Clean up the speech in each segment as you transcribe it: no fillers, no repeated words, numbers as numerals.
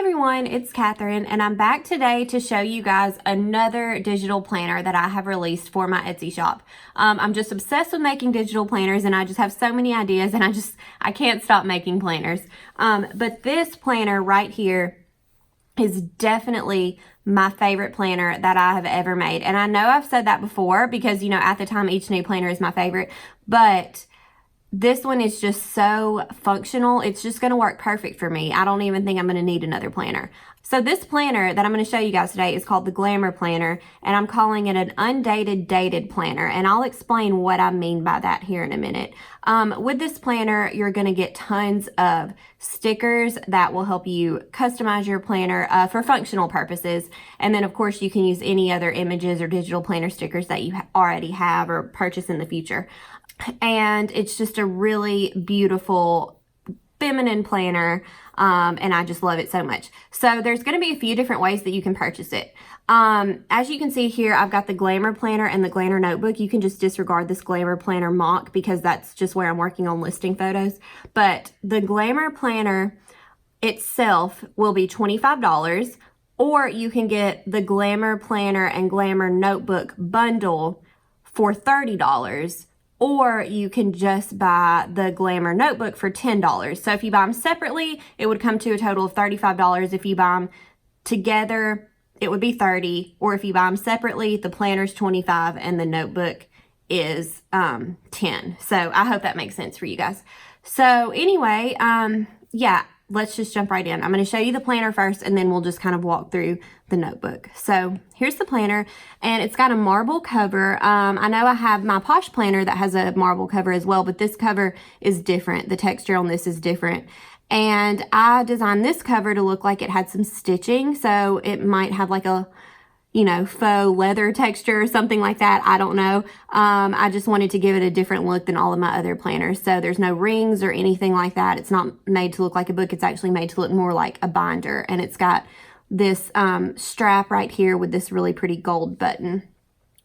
everyone, it's Catherine, and I'm back today to show you guys another digital planner that I have released for my Etsy shop. I'm just obsessed with making digital planners, and I just have so many ideas, and I can't stop making planners. But this planner right here is definitely my favorite planner that I have ever made. And I know I've said that before because, at the time each new planner is my favorite, but this one is just so functional. It's just going to work perfect for me. I don't even think I'm going to need another planner. So this planner that I'm going to show you guys today is called the Glamour planner, and I'm calling it an undated dated planner, and I'll explain what I mean by that here in a minute. With this planner, you're going to get tons of stickers that will help you customize your planner for functional purposes, and then of course you can use any other images or digital planner stickers that you already have or purchase in the future. And it's just a really beautiful feminine planner, and I just love it so much. So there's going to be a few different ways that you can purchase it. As you can see here, I've got the Glamour planner and the Glamour notebook. You can just disregard this Glamour planner mock because that's just where I'm working on listing photos. But the Glamour planner itself will be $25, or you can get the Glamour planner and Glamour notebook bundle for $30. Or you can just buy the Glamour notebook for $10. So if you buy them separately, it would come to a total of $35. If you buy them together, it would be $30. Or if you buy them separately, the planner's $25 and the notebook is $10. So I hope that makes sense for you guys. So anyway, yeah, let's just jump right in. I'm going to show you the planner first, and then we'll just kind of walk through the notebook. So here's the planner, and it's got a marble cover. I know I have my Posh planner that has a marble cover as well, but this cover is different. The texture on this is different. And I designed this cover to look like it had some stitching, so it might have like a faux leather texture or something like that. I don't know. I just wanted to give it a different look than all of my other planners. So there's no rings or anything like that. It's not made to look like a book. It's actually made to look more like a binder. And it's got this strap right here with this really pretty gold button.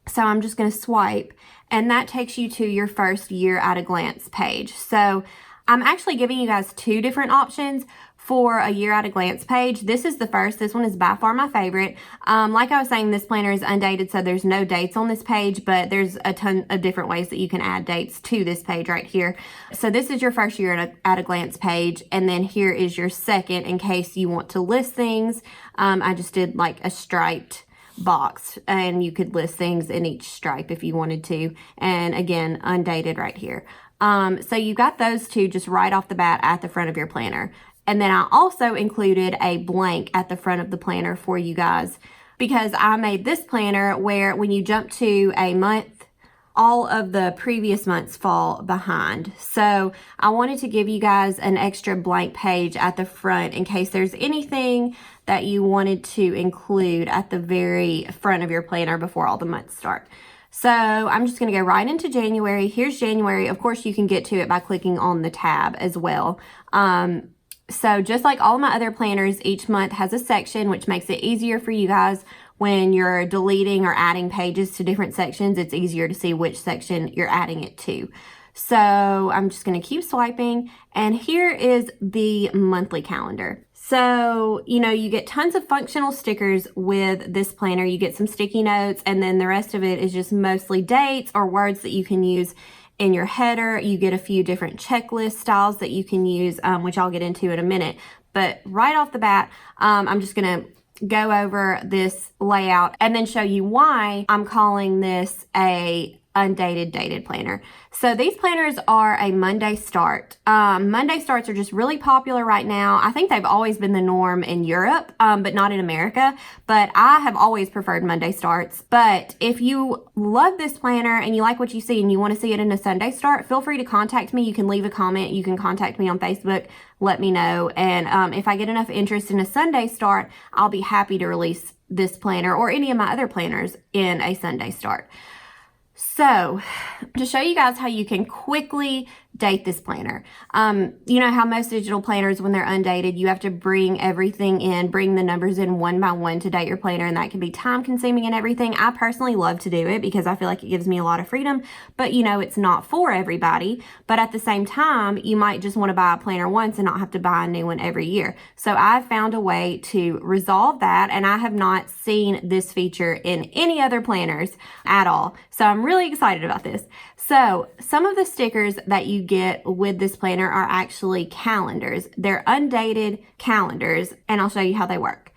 So I'm just going to swipe, and that takes you to your first year at a glance page. So I'm actually giving you guys two different options for a year at a glance page. This is the first. This one is by far my favorite. Like I was saying, this planner is undated, so there's no dates on this page, but there's a ton of different ways that you can add dates to this page right here. So this is your first year at a glance page, and then here is your second in case you want to list things. I just did like a striped box, and you could list things in each stripe if you wanted to. And again, undated right here. So you got those two just right off the bat at the front of your planner. And then I also included a blank at the front of the planner for you guys because I made this planner where when you jump to a month, all of the previous months fall behind. So I wanted to give you guys an extra blank page at the front in case there's anything that you wanted to include at the very front of your planner before all the months start. So I'm just going to go right into January. Here's January. Of course, you can get to it by clicking on the tab as well. So just like all my other planners, each month has a section, which makes it easier for you guys when you're deleting or adding pages to different sections. It's easier to see which section you're adding it to. So I'm just going to keep swiping, and here is the monthly calendar. So, you get tons of functional stickers with this planner. You get some sticky notes, and then the rest of it is just mostly dates or words that you can use in your header. You get a few different checklist styles that you can use, which I'll get into in a minute. But right off the bat, I'm just going to go over this layout and then show you why I'm calling this a undated dated planner. So these planners are a Monday start. Monday starts are just really popular right now. I think they've always been the norm in Europe, but not in America. But I have always preferred Monday starts. But if you love this planner and you like what you see and you want to see it in a Sunday start, feel free to contact me. You can leave a comment. You can contact me on Facebook. Let me know. And if I get enough interest in a Sunday start, I'll be happy to release this planner or any of my other planners in a Sunday start. So to show you guys how you can quickly date this planner. You know how most digital planners, when they're undated, you have to bring everything in, bring the numbers in one by one to date your planner, and that can be time consuming and everything. I personally love to do it because I feel like it gives me a lot of freedom, but you know, it's not for everybody. But at the same time, you might just want to buy a planner once and not have to buy a new one every year. So I've found a way to resolve that, and I have not seen this feature in any other planners at all. So I'm really excited about this. So some of the stickers that you get with this planner are actually calendars. They're undated calendars, and I'll show you how they work.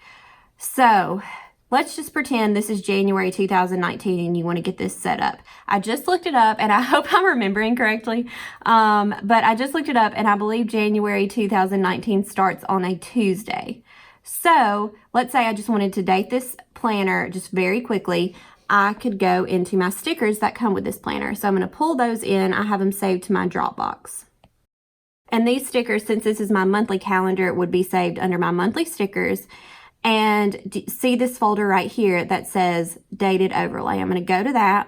So let's just pretend this is January 2019 and you want to get this set up. I just looked it up, and I hope I'm remembering correctly, but I just looked it up, and I believe January 2019 starts on a Tuesday. So let's say I just wanted to date this planner just very quickly. I could go into my stickers that come with this planner. So I'm going to pull those in. I have them saved to my Dropbox. And these stickers, since this is my monthly calendar, would be saved under my monthly stickers. And see this folder right here that says dated overlay. I'm going to go to that.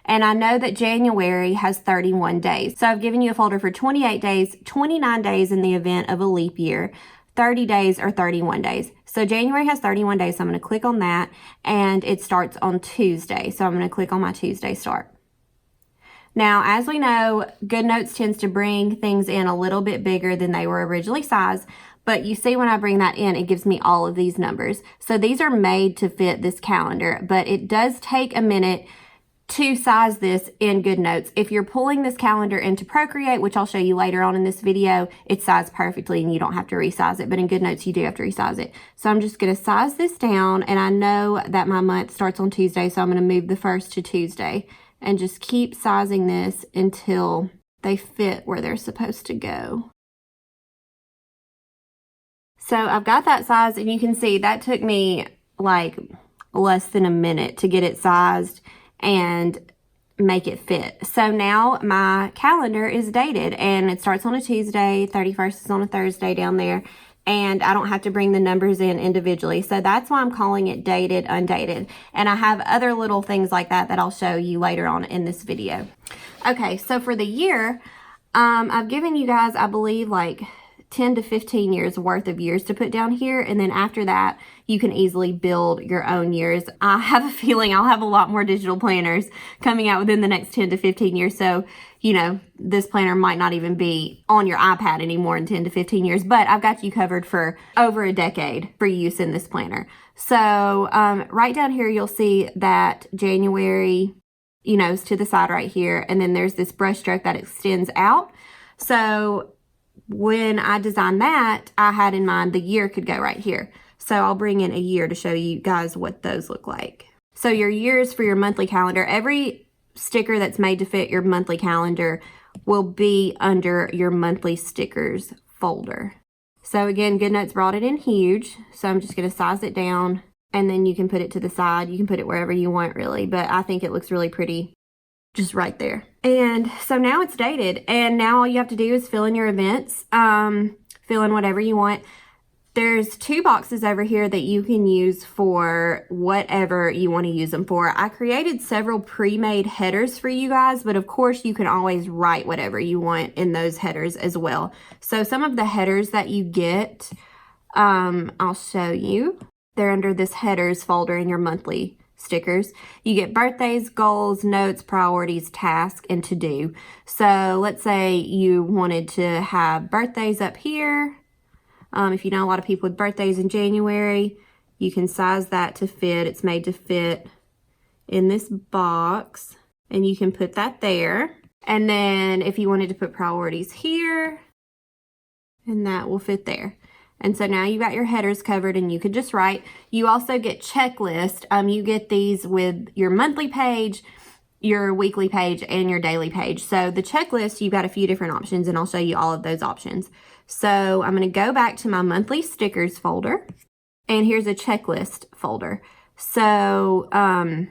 And I know that January has 31 days. So I've given you a folder for 28 days, 29 days in the event of a leap year, 30 days or 31 days. So January has 31 days, so I'm going to click on that, and it starts on Tuesday. So I'm going to click on my Tuesday start. Now, as we know, GoodNotes tends to bring things in a little bit bigger than they were originally sized, but you see when I bring that in, it gives me all of these numbers. So these are made to fit this calendar, but it does take a minute to size this in GoodNotes. If you're pulling this calendar into Procreate, which I'll show you later on in this video, it's sized perfectly and you don't have to resize it, but in GoodNotes you do have to resize it. So I'm just going to size this down, and I know that my month starts on Tuesday, so I'm going to move the first to Tuesday and just keep sizing this until they fit where they're supposed to go. So I've got that size, and you can see that took me like less than a minute to get it sized and make it fit. So now my calendar is dated, and it starts on a Tuesday, 31st is on a Thursday down there, and I don't have to bring the numbers in individually. So that's why I'm calling it dated, undated. And I have other little things like that that I'll show you later on in this video. Okay, so for the year, I've given you guys, I believe, like 10 to 15 years worth of years to put down here, and then after that you can easily build your own years. I have a feeling I'll have a lot more digital planners coming out within the next 10 to 15 years, so you know, this planner might not even be on your iPad anymore in 10 to 15 years, but I've got you covered for over a decade for use in this planner. So right down here you'll see that January, you know, is to the side right here, and then there's this brush stroke that extends out. So when I designed that, I had in mind the year could go right here. So I'll bring in a year to show you guys what those look like. So your years for your monthly calendar, every sticker that's made to fit your monthly calendar will be under your monthly stickers folder. So again, GoodNotes brought it in huge. So I'm just going to size it down, and then you can put it to the side. You can put it wherever you want really, but I think it looks really pretty just right there. And so now it's dated, and now all you have to do is fill in your events, fill in whatever you want. There's two boxes over here that you can use for whatever you want to use them for. I created several pre-made headers for you guys, but of course you can always write whatever you want in those headers as well. So some of the headers that you get, I'll show you. They're under this headers folder in your monthly stickers. You get birthdays, goals, notes, priorities, tasks, and to do. So let's say you wanted to have birthdays up here. If you know a lot of people with birthdays in January, you can size that to fit. It's made to fit in this box, and you can put that there. And then if you wanted to put priorities here, and that will fit there. And so now you got your headers covered, and you could just write. You also get checklist. You get these with your monthly page, your weekly page, and your daily page. So the checklist, you've got a few different options, and I'll show you all of those options. So I'm going to go back to my monthly stickers folder, and here's a checklist folder. So I'm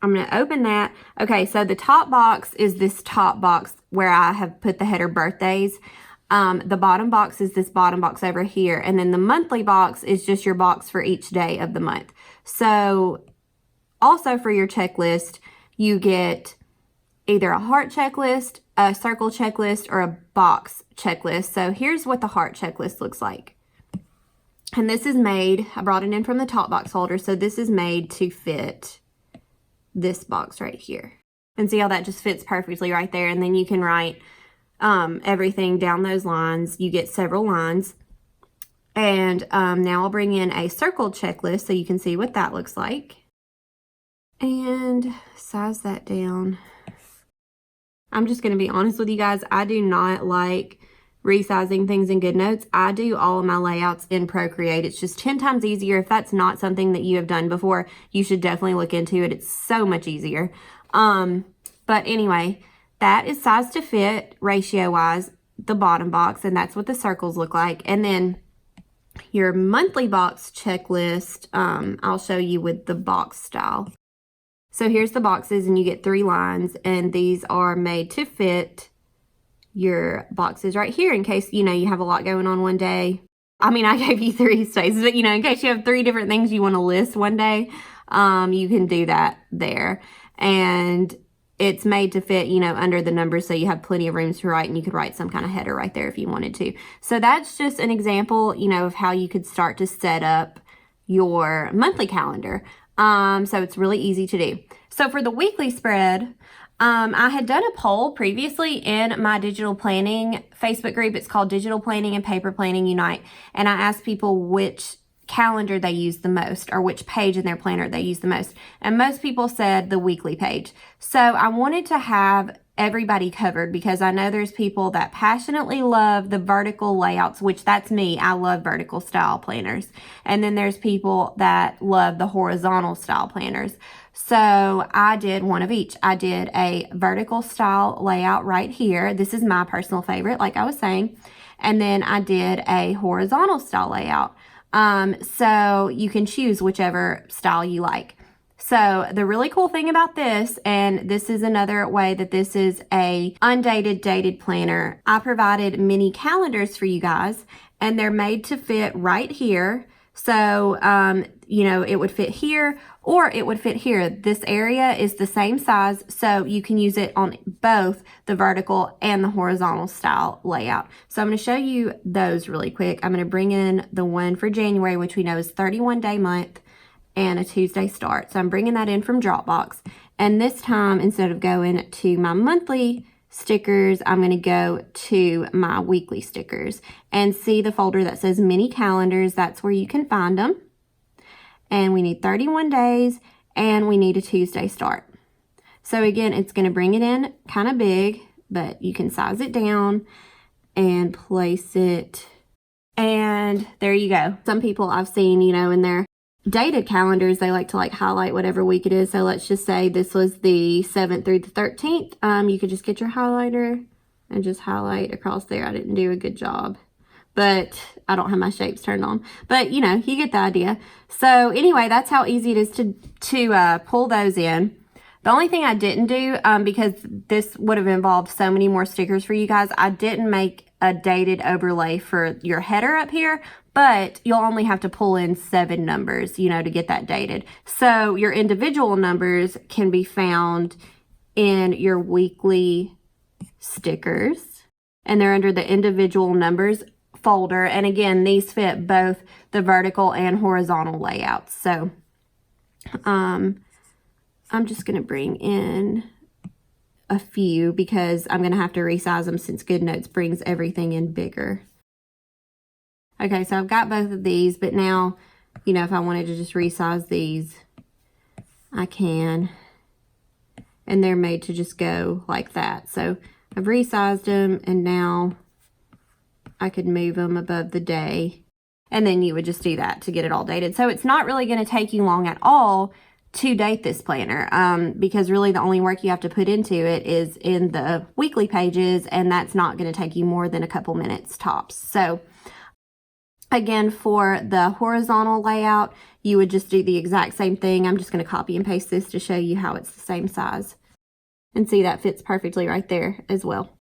going to open that. Okay, so the top box is this top box where I have put the header birthdays. The bottom box is this bottom box over here, and then the monthly box is just your box for each day of the month. So also for your checklist, you get either a heart checklist, a circle checklist or a box checklist. So here's what the heart checklist looks like. And this is made, I brought it in from the top box holder, so this is made to fit this box right here. And see how that just fits perfectly right there. And then you can write everything down those lines. You get several lines. And now I'll bring in a circle checklist so you can see what that looks like. And size that down. I'm just going to be honest with you guys. I do not like resizing things in GoodNotes. I do all of my layouts in Procreate. It's just 10 times easier. If that's not something that you have done before, you should definitely look into it. It's so much easier. But anyway, that is size to fit ratio wise, the bottom box, and that's what the circles look like. And then your monthly box checklist, I'll show you with the box style. So here's the boxes, and you get 3 lines, and these are made to fit your boxes right here in case, you know, you have a lot going on one day. I mean, I gave you 3 spaces, but, you know, in case you have 3 different things you want to list one day, you can do that there. And it's made to fit, you know, under the numbers, so you have plenty of room to write, and you could write some kind of header right there if you wanted to. So that's just an example, you know, of how you could start to set up your monthly calendar. So it's really easy to do. So for the weekly spread, I had done a poll previously in my digital planning Facebook group. It's called Digital Planning and Paper Planning Unite. And I asked people which calendar they use the most, or which page in their planner they use the most. And most people said the weekly page. So I wanted to have everybody covered, because I know there's people that passionately love the vertical layouts, which that's me. I love vertical style planners. And then there's people that love the horizontal style planners. So I did one of each. I did a vertical style layout right here. This is my personal favorite, like I was saying. And then I did a horizontal style layout. So you can choose whichever style you like. So the really cool thing about this, and this is another way that this is a undated dated planner, I provided mini calendars for you guys, and they're made to fit right here. So, you know, it would fit here, or it would fit here. This area is the same size, so you can use it on both the vertical and the horizontal style layout. So I'm going to show you those really quick. I'm going to bring in the one for January, which we know is 31-day month and a Tuesday start. So I'm bringing that in from Dropbox. And this time, instead of going to my monthly stickers, I'm going to go to my weekly stickers and see the folder that says mini calendars. That's where you can find them. And we need 31 days, and we need a Tuesday start. So again, it's going to bring it in kind of big, but you can size it down and place it. And there you go. Some people I've seen, you know, in their dated calendars, they like to highlight whatever week it is. So let's just say this was the 7th through the 13th. You could just get your highlighter and just highlight across there. I didn't do a good job, but I don't have my shapes turned on. But, you know, you get the idea. So anyway, that's how easy it is to pull those in. The only thing I didn't do, because this would have involved so many more stickers for you guys, I didn't make a dated overlay for your header up here, but you'll only have to pull in 7 numbers, you know, to get that dated. So your individual numbers can be found in your weekly stickers, and they're under the individual numbers folder. And again, these fit both the vertical and horizontal layouts. So I'm just going to bring in a few because I'm going to have to resize them since GoodNotes brings everything in bigger. Okay, so I've got both of these, but now, you know, if I wanted to just resize these, I can. And they're made to just go like that. So I've resized them, and now I could move them above the day. And then you would just do that to get it all dated. So it's not really going to take you long at all to date this planner, because really the only work you have to put into it is in the weekly pages, and that's not going to take you more than a couple minutes tops. So again, for the horizontal layout, you would just do the exact same thing. I'm just going to copy and paste this to show you how it's the same size. And see, that fits perfectly right there as well.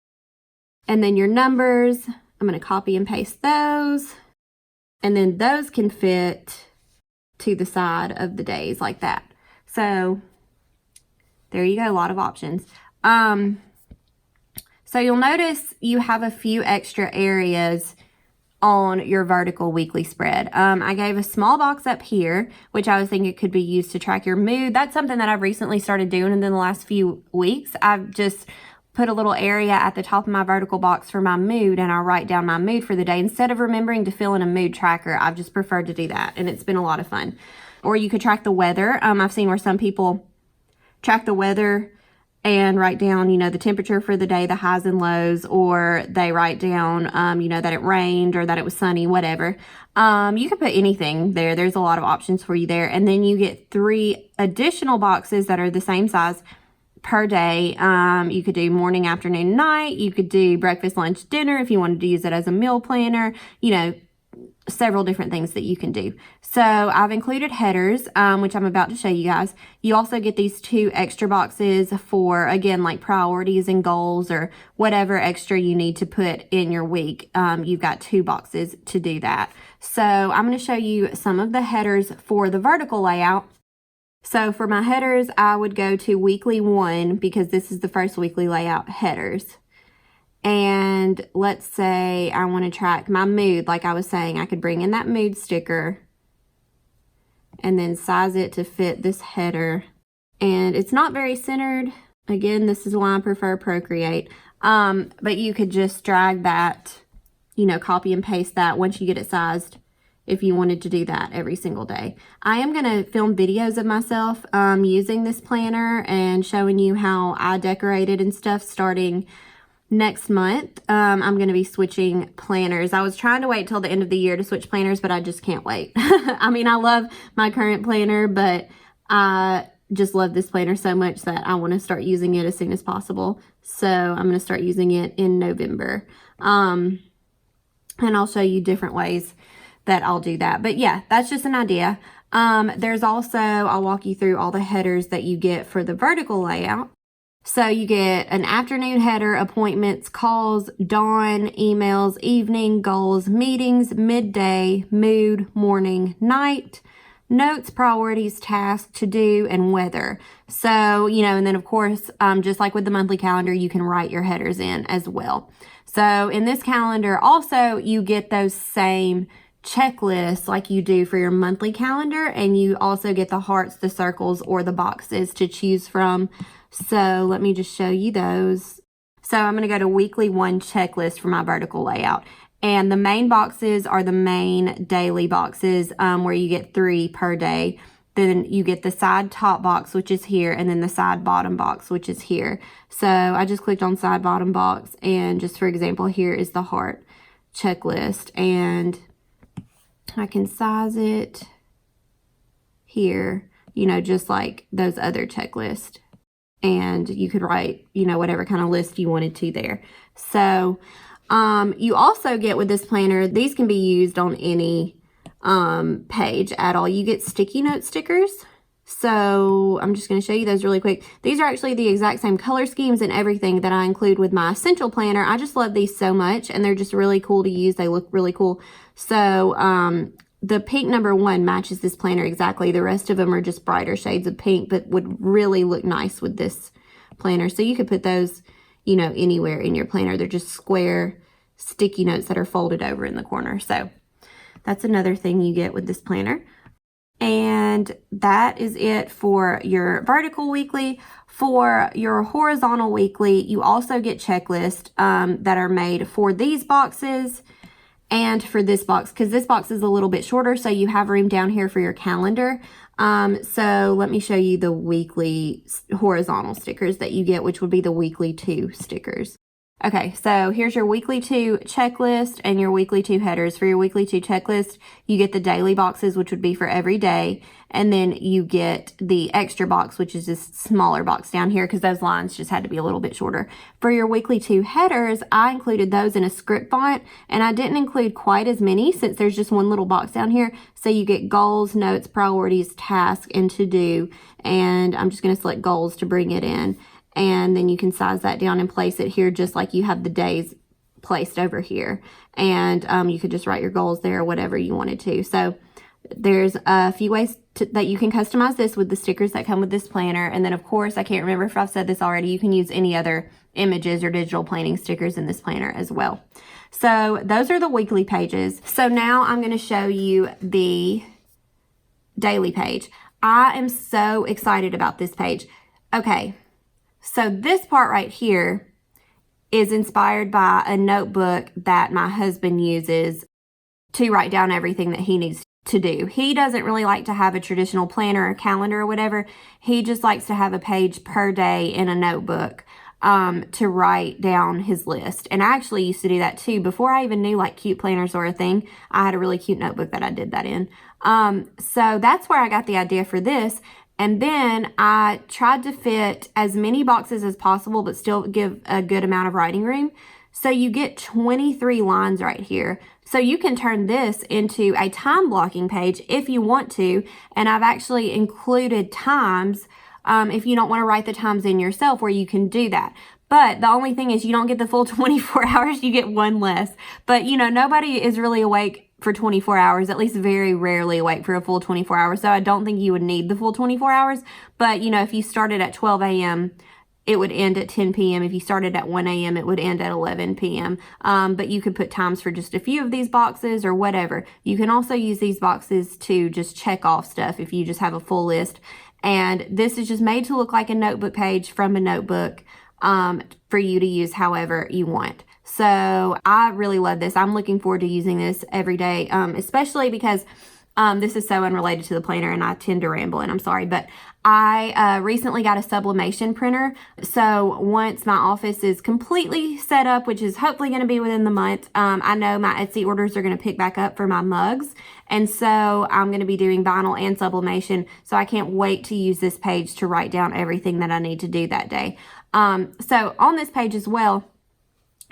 And then your numbers, I'm going to copy and paste those. And then those can fit to the side of the days like that. So there you go, a lot of options. So you'll notice you have a few extra areas on your vertical weekly spread. I gave a small box up here, which I was thinking could be used to track your mood. That's something that I've recently started doing, and then the last few weeks I've just put a little area at the top of my vertical box for my mood, and I write down my mood for the day. Instead of remembering to fill in a mood tracker, I've just preferred to do that, and it's been a lot of fun. Or you could track the weather. I've seen where some people track the weather and write down, you know, the temperature for the day, the highs and lows, or they write down, you know, that it rained or that it was sunny, whatever. You can put anything there. There's a lot of options for you there. And then you get 3 additional boxes that are the same size per day. You could do morning, afternoon, night. You could do breakfast, lunch, dinner if you wanted to use it as a meal planner, you know, several different things that you can do. So I've included headers, which I'm about to show you guys. You also get these 2 extra boxes for, again, like priorities and goals or whatever extra you need to put in your week. You've got 2 boxes to do that. So I'm going to show you some of the headers for the vertical layout. So for my headers, I would go to weekly 1 because this is the first weekly layout, headers. And let's say I want to track my mood. Like I was saying, I could bring in that mood sticker and then size it to fit this header. And it's not very centered. Again, this is why I prefer Procreate. But you could just drag that, you know, copy and paste that once you get it sized if you wanted to do that every single day. I am going to film videos of myself using this planner and showing you how I decorated and stuff starting next month. I'm going to be switching planners. I was trying to wait till the end of the year to switch planners, but I just can't wait. I mean, I love my current planner, but I just love this planner so much that I want to start using it as soon as possible. So I'm going to start using it in November. And I'll show you different ways that I'll do that. But yeah, that's just an idea. There's also, I'll walk you through all the headers that you get for the vertical layout. So you get an afternoon header, appointments, calls, dawn, emails, evening, goals, meetings, midday, mood, morning, night, notes, priorities, tasks, to do, and weather. So, you know, and then of course, just like with the monthly calendar, you can write your headers in as well. So in this calendar also, you get those same checklists like you do for your monthly calendar, and you also get the hearts, the circles, or the boxes to choose from. So let me just show you those. So I'm going to go to weekly 1 checklist for my vertical layout. And the main boxes are the main daily boxes where you get 3 per day. Then you get the side top box, which is here, and then the side bottom box, which is here. So I just clicked on side bottom box, and just for example, here is the heart checklist. And I can size it here, you know, just like those other checklists. And you could write, you know, whatever kind of list you wanted to there. So you also get with this planner, these can be used on any page at all. You get sticky note stickers. So I'm just going to show you those really quick. These are actually the exact same color schemes and everything that I include with my essential planner. I just love these so much, and they're just really cool to use. They look really cool. So the pink number 1 matches this planner exactly. The rest of them are just brighter shades of pink, but would really look nice with this planner. So you could put those, you know, anywhere in your planner. They're just square sticky notes that are folded over in the corner. So that's another thing you get with this planner. And that is it for your vertical weekly. For your horizontal weekly, you also get checklists that are made for these boxes and for this box, because this box is a little bit shorter, so you have room down here for your calendar. So let me show you the weekly horizontal stickers that you get, which would be the weekly 2 stickers. Okay, so here's your weekly 2 checklist and your weekly 2 headers. For your weekly 2 checklist, you get the daily boxes, which would be for every day. And then you get the extra box, which is this smaller box down here, because those lines just had to be a little bit shorter. For your weekly 2 headers, I included those in a script font, and I didn't include quite as many since there's just one little box down here. So you get goals, notes, priorities, tasks, and to do. And I'm just going to select goals to bring it in. And then you can size that down and place it here just like you have the days placed over here. And you could just write your goals there or whatever you wanted to. So there's a few ways that you can customize this with the stickers that come with this planner. And then, of course, I can't remember if I've said this already, you can use any other images or digital planning stickers in this planner as well. So those are the weekly pages. So now I'm going to show you the daily page. I am so excited about this page. Okay, so this part right here is inspired by a notebook that my husband uses to write down everything that he needs to do. He doesn't really like to have a traditional planner or calendar or whatever. He just likes to have a page per day in a notebook to write down his list. And I actually used to do that too. Before I even knew like cute planners were a thing, I had a really cute notebook that I did that in. So that's where I got the idea for this. And then I tried to fit as many boxes as possible, but still give a good amount of writing room. So you get 23 lines right here. So you can turn this into a time blocking page if you want to. And I've actually included times if you don't want to write the times in yourself, where you can do that. But the only thing is you don't get the full 24 hours, you get one less. But you know, nobody is really awake for 24 hours, at least very rarely awake for a full 24 hours. So I don't think you would need the full 24 hours. But you know, if you started at 12 a.m., it would end at 10 p.m. If you started at 1 a.m., it would end at 11 p.m. But you could put times for just a few of these boxes or whatever. You can also use these boxes to just check off stuff if you just have a full list. And this is just made to look like a notebook page from a notebook for you to use however you want. So I really love this. I'm looking forward to using this every day, especially because this is so unrelated to the planner and I tend to ramble, and I'm sorry, but I recently got a sublimation printer. So once my office is completely set up, which is hopefully going to be within the month, I know my Etsy orders are going to pick back up for my mugs. And so I'm going to be doing vinyl and sublimation. So I can't wait to use this page to write down everything that I need to do that day. So on this page as well,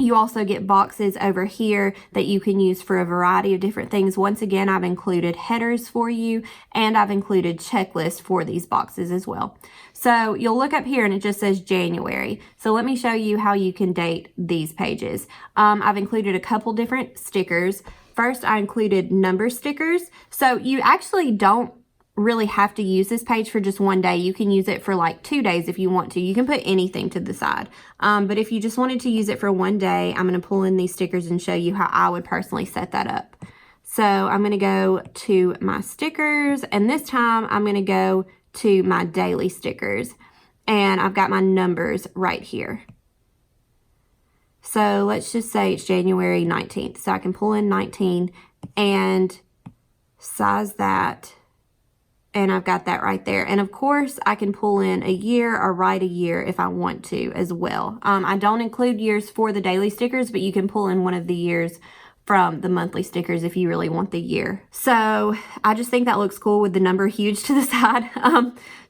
you also get boxes over here that you can use for a variety of different things. Once again, I've included headers for you, and I've included checklists for these boxes as well. So you'll look up here and it just says January. So let me show you how you can date these pages. I've included a couple different stickers. First, I included number stickers. So you actually don't really have to use this page for just one day. You can use it for like 2 days if you want to. You can put anything to the side. But if you just wanted to use it for one day, I'm going to pull in these stickers and show you how I would personally set that up. So I'm going to go to my stickers, and this time I'm going to go to my daily stickers, and I've got my numbers right here. So let's just say it's January 19th. So I can pull in 19 and size that. And I've got that right there. And of course, I can pull in a year or write a year if I want to as well. I don't include years for the daily stickers, but you can pull in one of the years from the monthly stickers if you really want the year. So I just think that looks cool with the number huge to the side.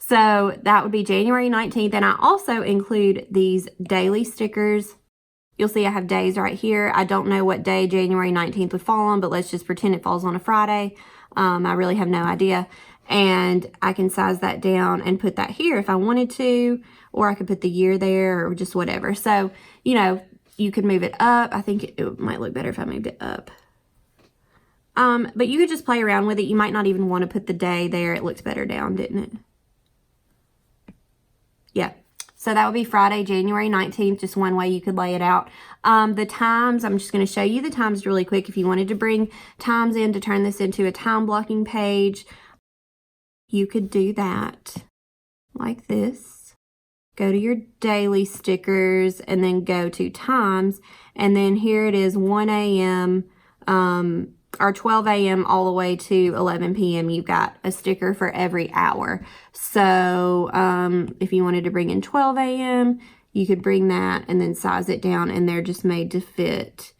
So that would be January 19th. And I also include these daily stickers. You'll see I have days right here. I don't know what day January 19th would fall on, but let's just pretend it falls on a Friday. I really have no idea. And I can size that down and put that here if I wanted to, or I could put the year there or just whatever. So, you know, you could move it up. I think it might look better if I moved it up. But you could just play around with it. You might not even want to put the day there. It looks better down, didn't it? Yeah. So that would be Friday, January 19th, just one way you could lay it out. The times, I'm just going to show you the times really quick. If you wanted to bring times in to turn this into a time blocking page, you could do that like this. Go to your daily stickers and then go to times. And then here it is 1 a.m. Or 12 a.m. all the way to 11 p.m. You've got a sticker for every hour. So if you wanted to bring in 12 a.m., you could bring that and then size it down, and they're just made to fit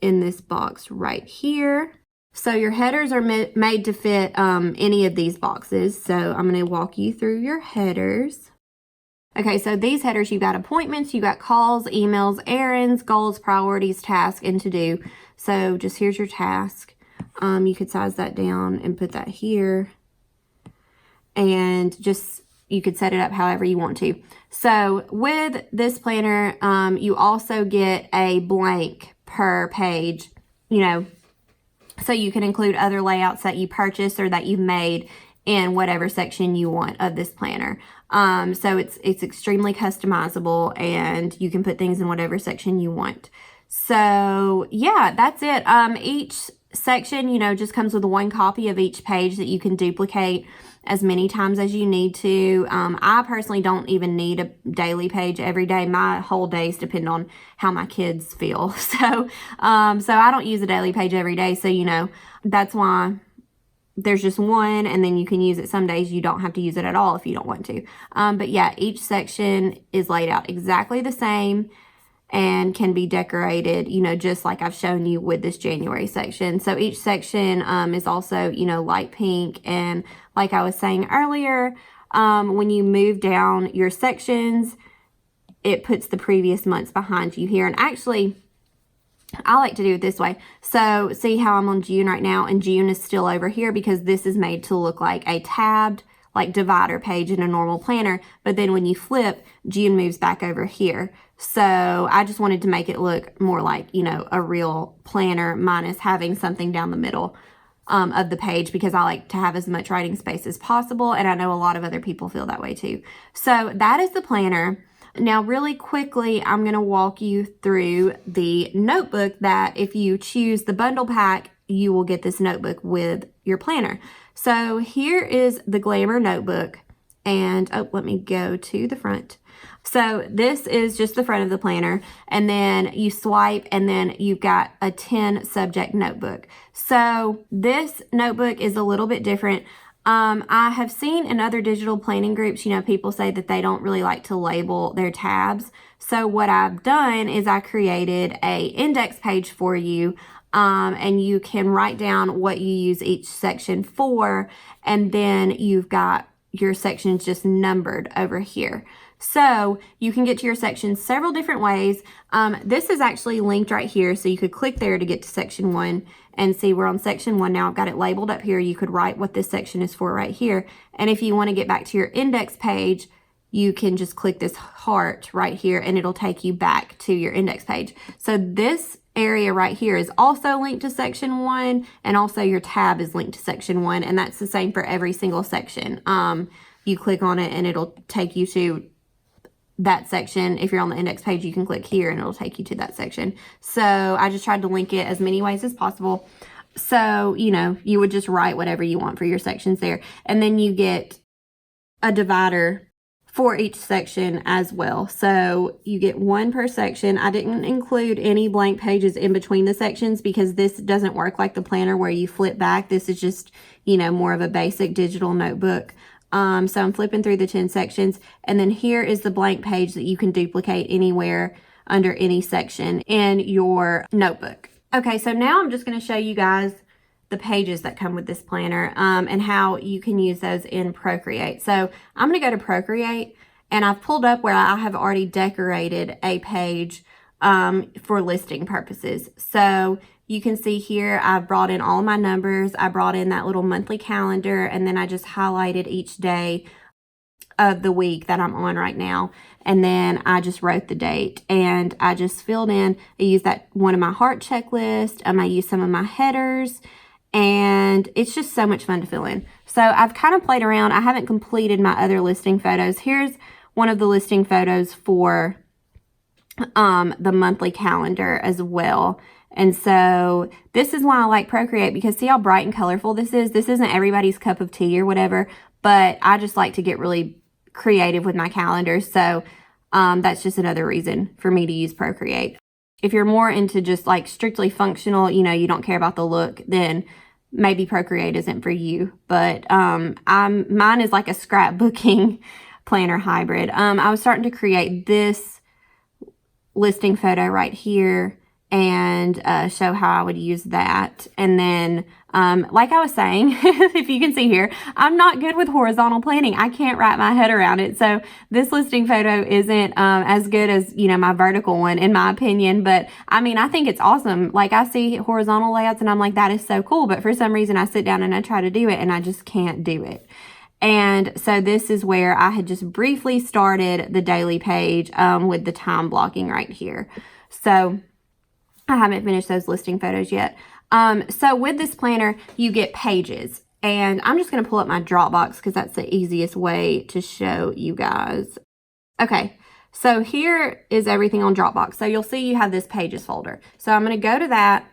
in this box right here. So your headers are made to fit any of these boxes. So I'm going to walk you through your headers. Okay, so these headers, you've got appointments, you've got calls, emails, errands, goals, priorities, tasks, and to-do. So just here's your task. You could size that down and put that here. And just, you could set it up however you want to. So with this planner, you also get a blank per page, you know, so you can include other layouts that you purchased or that you made in whatever section you want of this planner. So it's extremely customizable, and you can put things in whatever section you want. So yeah, that's it. Each section, you know, just comes with one copy of each page that you can duplicate as many times as you need to. I personally don't even need a daily page every day. My whole days depend on how my kids feel. So I don't use a daily page every day. So, you know, that's why there's just one, and then you can use it some days. You don't have to use it at all if you don't want to. But yeah, each section is laid out exactly the same and can be decorated, you know, just like I've shown you with this January section. So each section is also, you know, light pink. And like I was saying earlier, when you move down your sections, it puts the previous months behind you here. And actually, I like to do it this way. So see how I'm on June right now, and June is still over here because this is made to look like a tabbed, like divider page in a normal planner. But then when you flip, June moves back over here. So I just wanted to make it look more like, you know, a real planner minus having something down the middle of the page, because I like to have as much writing space as possible. And I know a lot of other people feel that way too. So that is the planner. Now, really quickly, I'm going to walk you through the notebook that if you choose the bundle pack, you will get this notebook with your planner. So here is the Glamour notebook, and let me go to the front. So this is just the front of the planner, and then you swipe, and then you've got a 10 subject notebook. So this notebook is a little bit different. I have seen in other digital planning groups, you know, people say that they don't really like to label their tabs. So what I've done is I created a index page for you, and you can write down what you use each section for, and then you've got your sections just numbered over here. So you can get to your sections several different ways. This is actually linked right here, so you could click there to get to section 1 and see we're on section 1 now. I've got it labeled up here. You could write what this section is for right here. And if you want to get back to your index page, you can just click this heart right here, and it'll take you back to your index page. So this area right here is also linked to section 1, and also your tab is linked to section 1, and that's the same for every single section. You click on it and it'll take you to that section. If you're on the index page, you can click here and it'll take you to that section. So I just tried to link it as many ways as possible. So, you know, you would just write whatever you want for your sections there. And then you get a divider for each section as well. So you get one per section. I didn't include any blank pages in between the sections because this doesn't work like the planner where you flip back. This is just, you know, more of a basic digital notebook. So I'm flipping through the 10 sections, and then here is the blank page that you can duplicate anywhere under any section in your notebook. Okay, so now I'm just going to show you guys the pages that come with this planner, and how you can use those in Procreate. So I'm going to go to Procreate, and I've pulled up where I have already decorated a page for listing purposes. So you can see here, I've brought in all my numbers. I brought in that little monthly calendar, and then I just highlighted each day of the week that I'm on right now. And then I just wrote the date, and I just filled in. I used that one of my heart checklist. I used some of my headers, and it's just so much fun to fill in. So I've kind of played around. I haven't completed my other listing photos. Here's one of the listing photos for the monthly calendar as well. And so this is why I like Procreate, because see how bright and colorful this is? This isn't everybody's cup of tea or whatever, but I just like to get really creative with my calendars. So that's just another reason for me to use Procreate. If you're more into just like strictly functional, you know, you don't care about the look, then maybe Procreate isn't for you. But mine is like a scrapbooking planner hybrid. I was starting to create this listing photo right here and show how I would use that. And then, like I was saying, if you can see here, I'm not good with horizontal planning. I can't wrap my head around it. So this listing photo isn't as good as, you know, my vertical one, in my opinion. But I mean, I think it's awesome. Like, I see horizontal layouts and I'm like, that is so cool. But for some reason, I sit down and I try to do it and I just can't do it. And so this is where I had just briefly started the daily page with the time blocking right here. So I haven't finished those listing photos yet. So with this planner, you get pages. And I'm just going to pull up my Dropbox because that's the easiest way to show you guys. Okay, so here is everything on Dropbox. So you'll see you have this pages folder. So I'm going to go to that,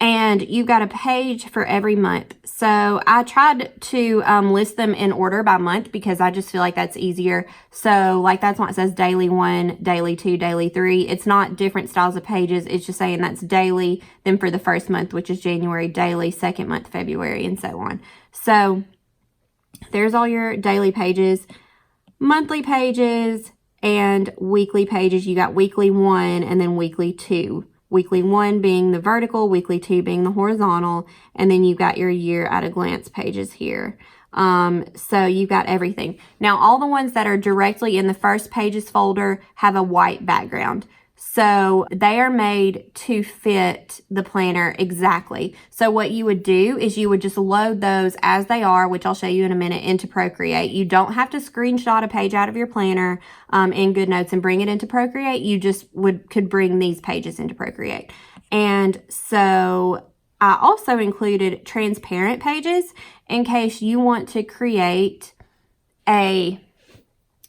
and you've got a page for every month. So I tried to list them in order by month because I just feel like that's easier. So like that's why it says daily 1, daily 2, daily 3. It's not different styles of pages. It's just saying that's daily. Then for the first month, which is January, daily, second month, February, and so on. So there's all your daily pages, monthly pages, and weekly pages. You got weekly 1 and then weekly 2. Weekly 1 being the vertical, weekly 2 being the horizontal, and then you've got your year at a glance pages here. So you've got everything. Now, all the ones that are directly in the first pages folder have a white background. So they are made to fit the planner exactly. So what you would do is you would just load those as they are, which I'll show you in a minute, into Procreate. You don't have to screenshot a page out of your planner in GoodNotes and bring it into Procreate. You just could bring these pages into Procreate. And so I also included transparent pages in case you want to create a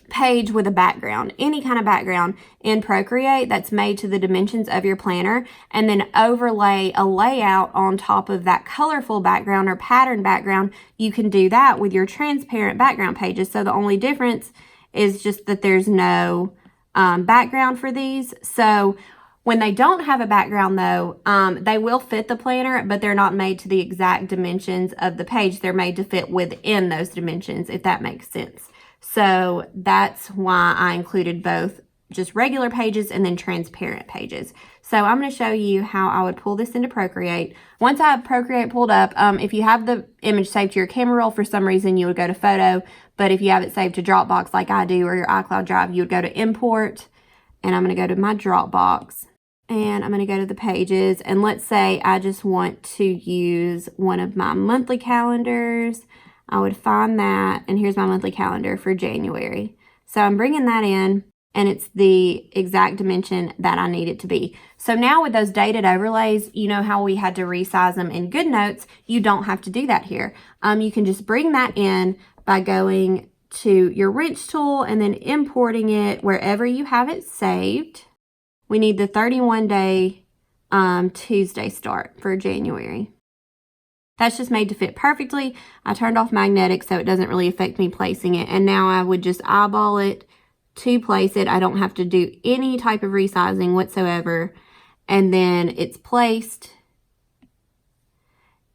page with a background, any kind of background in Procreate that's made to the dimensions of your planner, and then overlay a layout on top of that colorful background or pattern background. You can do that with your transparent background pages. So the only difference is just that there's no background for these. So when they don't have a background though, they will fit the planner, but they're not made to the exact dimensions of the page. They're made to fit within those dimensions, if that makes sense. So that's why I included both just regular pages and then transparent pages. So I'm going to show you how I would pull this into Procreate. Once I have Procreate pulled up, if you have the image saved to your camera roll, for some reason you would go to Photo, but if you have it saved to Dropbox like I do, or your iCloud Drive, you would go to Import, and I'm going to go to my Dropbox, and I'm going to go to the pages, and let's say I just want to use one of my monthly calendars. I would find that, and here's my monthly calendar for January. So I'm bringing that in, and it's the exact dimension that I need it to be. So now with those dated overlays, you know how we had to resize them in GoodNotes, you don't have to do that here. You can just bring that in by going to your wrench tool and then importing it wherever you have it saved. We need the 31-day Tuesday start for January. That's just made to fit perfectly. I turned off magnetic so it doesn't really affect me placing it. And now I would just eyeball it to place it. I don't have to do any type of resizing whatsoever. And then it's placed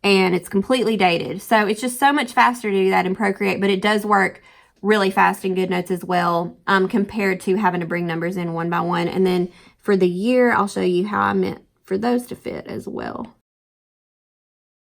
and it's completely dated. So it's just so much faster to do that in Procreate, but it does work really fast in GoodNotes as well, compared to having to bring numbers in one by one. And then for the year, I'll show you how I meant for those to fit as well.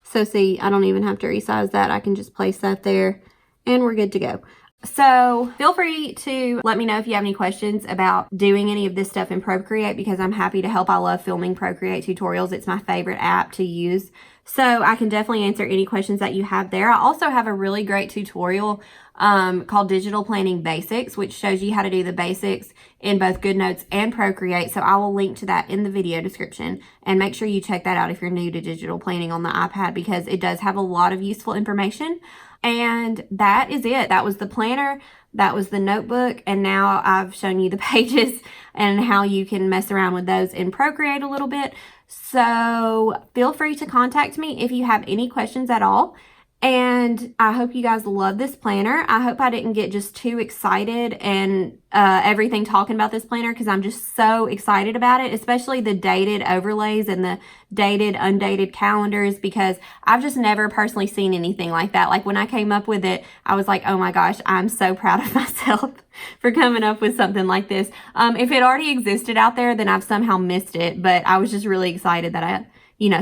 So see, I don't even have to resize that. I can just place that there and we're good to go. So feel free to let me know if you have any questions about doing any of this stuff in Procreate, because I'm happy to help. I love filming Procreate tutorials. It's my favorite app to use. So I can definitely answer any questions that you have there. I also have a really great tutorial called Digital Planning Basics, which shows you how to do the basics in both GoodNotes and Procreate. So I will link to that in the video description, and make sure you check that out if you're new to digital planning on the iPad, because it does have a lot of useful information. And that is it. That was the planner. That was the notebook. And now I've shown you the pages and how you can mess around with those in Procreate a little bit. So feel free to contact me if you have any questions at all. And I hope you guys love this planner. I hope I didn't get just too excited and everything talking about this planner, because I'm just so excited about it, especially the dated overlays and the dated, undated calendars, because I've just never personally seen anything like that. Like when I came up with it, I was like, oh my gosh, I'm so proud of myself for coming up with something like this. If it already existed out there, then I've somehow missed it, but I was just really excited that I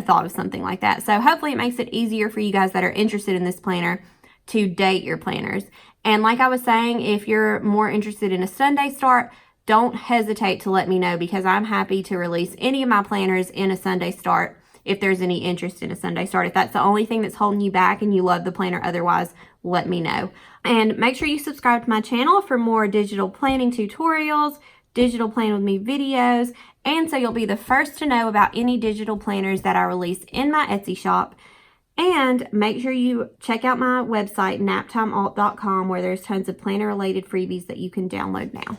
thought of something like that. So hopefully it makes it easier for you guys that are interested in this planner to date your planners. And like I was saying, if you're more interested in a Sunday start, don't hesitate to let me know, because I'm happy to release any of my planners in a Sunday start if there's any interest in a Sunday start. If that's the only thing that's holding you back and you love the planner otherwise, let me know. And make sure you subscribe to my channel for more digital planning tutorials, digital plan with me videos, and so you'll be the first to know about any digital planners that I release in my Etsy shop. And make sure you check out my website, naptimealt.com, where there's tons of planner related freebies that you can download now.